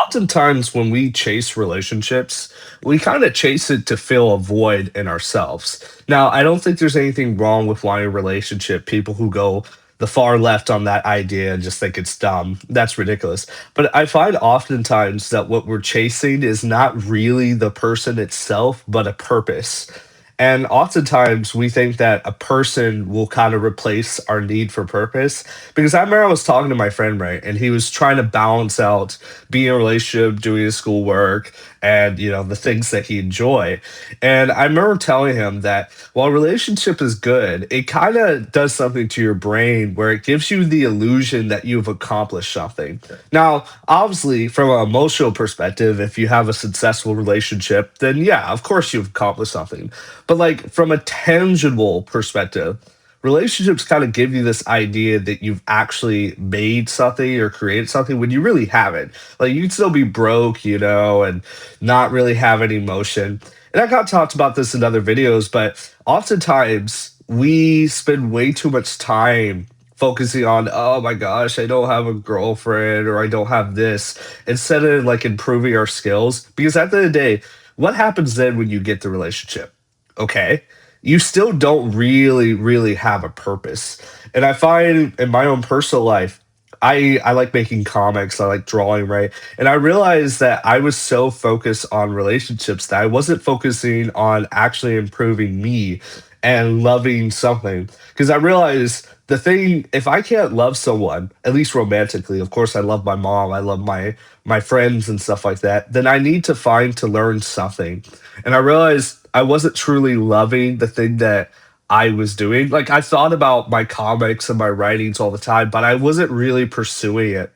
Oftentimes when we chase relationships, we kind of chase it to fill a void in ourselves. Now, I don't think there's anything wrong with wanting a relationship. People who go the far left on that idea and just think it's dumb. That's ridiculous. But I find oftentimes that what we're chasing is not really the person itself, but a purpose. And oftentimes we think that a person will kind of replace our need for purpose. Because I remember I was talking to my friend, right? And he was trying to balance out being in a relationship, doing his schoolwork, and the things that he enjoy. And I remember telling him that while a relationship is good, it kind of does something to your brain where it gives you the illusion that you've accomplished something. Now, obviously, from an emotional perspective, if you have a successful relationship, then yeah, of course you've accomplished something. But like from a tangible perspective, relationships kind of give you this idea that you've actually made something or created something when you really haven't. Like you can still be broke, and not really have any emotion. And I got talked about this in other videos, but oftentimes we spend way too much time focusing on, oh my gosh, I don't have a girlfriend or I don't have this, instead of like improving our skills. Because at the end of the day, what happens then when you get the relationship? Okay, you still don't really have a purpose. And I find in my own personal life, I like making comics, I like drawing, right? And I realized that I was so focused on relationships that I wasn't focusing on actually improving me and loving something. Because I realized the thing, if I can't love someone, at least romantically, of course I love my mom, I love my friends and stuff like that, then I need to learn something. And I realized I wasn't truly loving the thing that I was doing. Like I thought about my comics and my writings all the time, but I wasn't really pursuing it.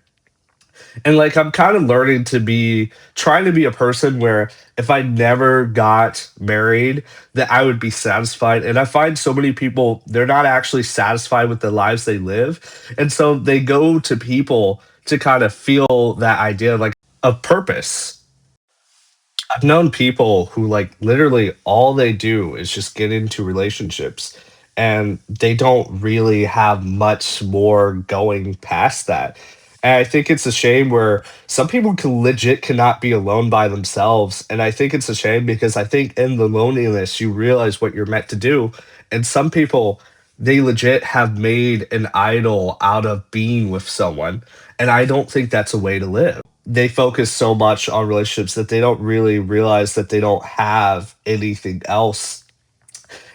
And like I'm kind of learning to be trying to be a person where if I never got married, that I would be satisfied. And I find so many people, they're not actually satisfied with the lives they live. And so they go to people to kind of feel that idea like of purpose. I've known people who like literally all they do is just get into relationships and they don't really have much more going past that. And I think it's a shame where some people can legit cannot be alone by themselves. And I think it's a shame because I think in the loneliness you realize what you're meant to do. And some people they legit have made an idol out of being with someone. And I don't think that's a way to live. They focus so much on relationships that they don't really realize that they don't have anything else.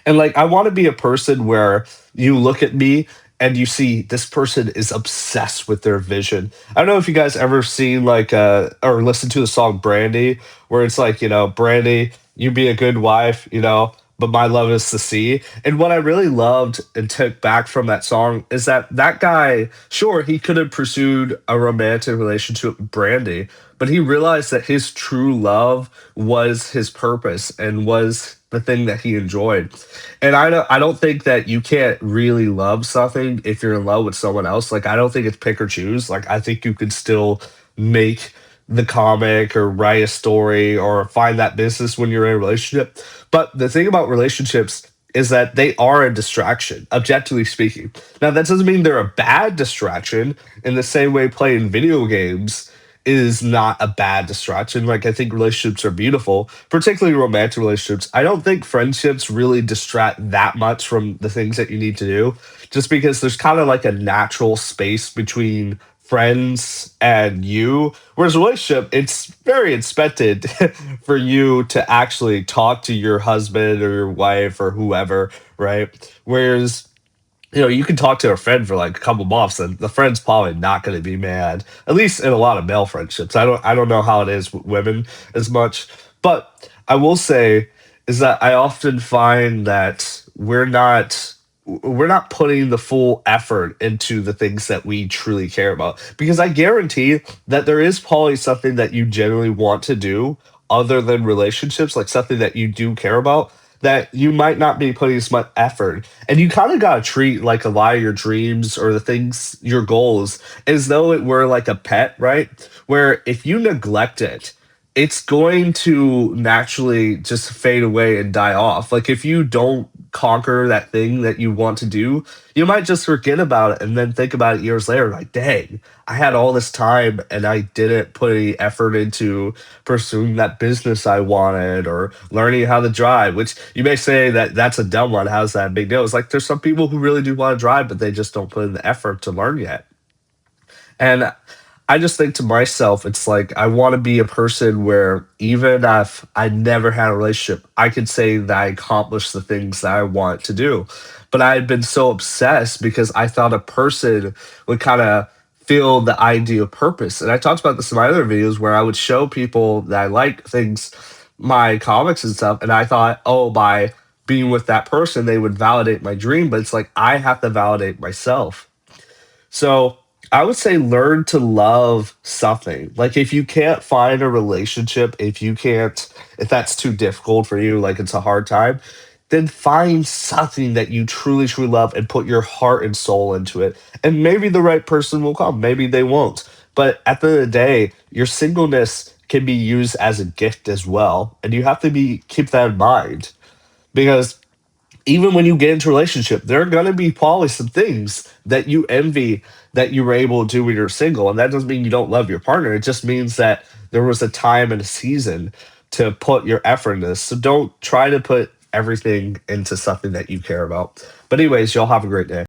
And like I want to be a person where you look at me and you see this person is obsessed with their vision. I don't know if you guys ever seen like or listen to the song Brandy, where it's like, Brandy, you be a good wife, but my love is the sea. And what I really loved and took back from that song is that that guy, sure, he could have pursued a romantic relationship with Brandy, but he realized that his true love was his purpose and was the thing that he enjoyed. And I don't think that you can't really love something if you're in love with someone else. Like I don't think it's pick or choose. Like I think you could still make the comic or write a story or find that business when you're in a relationship. But the thing about relationships is that they are a distraction, objectively speaking. Now that doesn't mean they're a bad distraction in the same way playing video games is not a bad distraction. Like I think relationships are beautiful, particularly romantic relationships. I don't think friendships really distract that much from the things that you need to do, just because there's kind of like a natural space between friends and you. Whereas a relationship, it's very expected for you to actually talk to your husband or your wife or whoever, right? Whereas you can talk to a friend for like a couple months, and the friend's probably not going to be mad. At least in a lot of male friendships. I don't know how it is with women as much, but I will say is that I often find that we're not putting the full effort into the things that we truly care about. Because I guarantee that there is probably something that you generally want to do other than relationships, like something that you do care about that you might not be putting as much effort. And you kind of got to treat like a lot of your dreams or the things, your goals, as though it were like a pet, right? Where if you neglect it, it's going to naturally just fade away and die off. Like if you don't conquer that thing that you want to do, you might just forget about it and then think about it years later, like, dang, I had all this time and I didn't put any effort into pursuing that business I wanted or learning how to drive, which you may say that that's a dumb one. How's that a big deal? It's like there's some people who really do want to drive, but they just don't put in the effort to learn yet. And I just think to myself, it's like I want to be a person where even if I never had a relationship, I could say that I accomplished the things that I want to do. But I had been so obsessed because I thought a person would kind of feel the idea of purpose. And I talked about this in my other videos where I would show people that I like things, my comics and stuff, and I thought, oh, by being with that person, they would validate my dream. But it's like I have to validate myself. So I would say learn to love something. Like if you can't find a relationship, if that's too difficult for you, like it's a hard time, then find something that you truly, truly love and put your heart and soul into it. And maybe the right person will come, maybe they won't. But at the end of the day, your singleness can be used as a gift as well. And you have to be keep that in mind because even when you get into a relationship, there are gonna be probably some things that you envy that you were able to do when you're single. And that doesn't mean you don't love your partner. It just means that there was a time and a season to put your effort into this. So don't try to put everything into something that you care about. But anyways, y'all have a great day.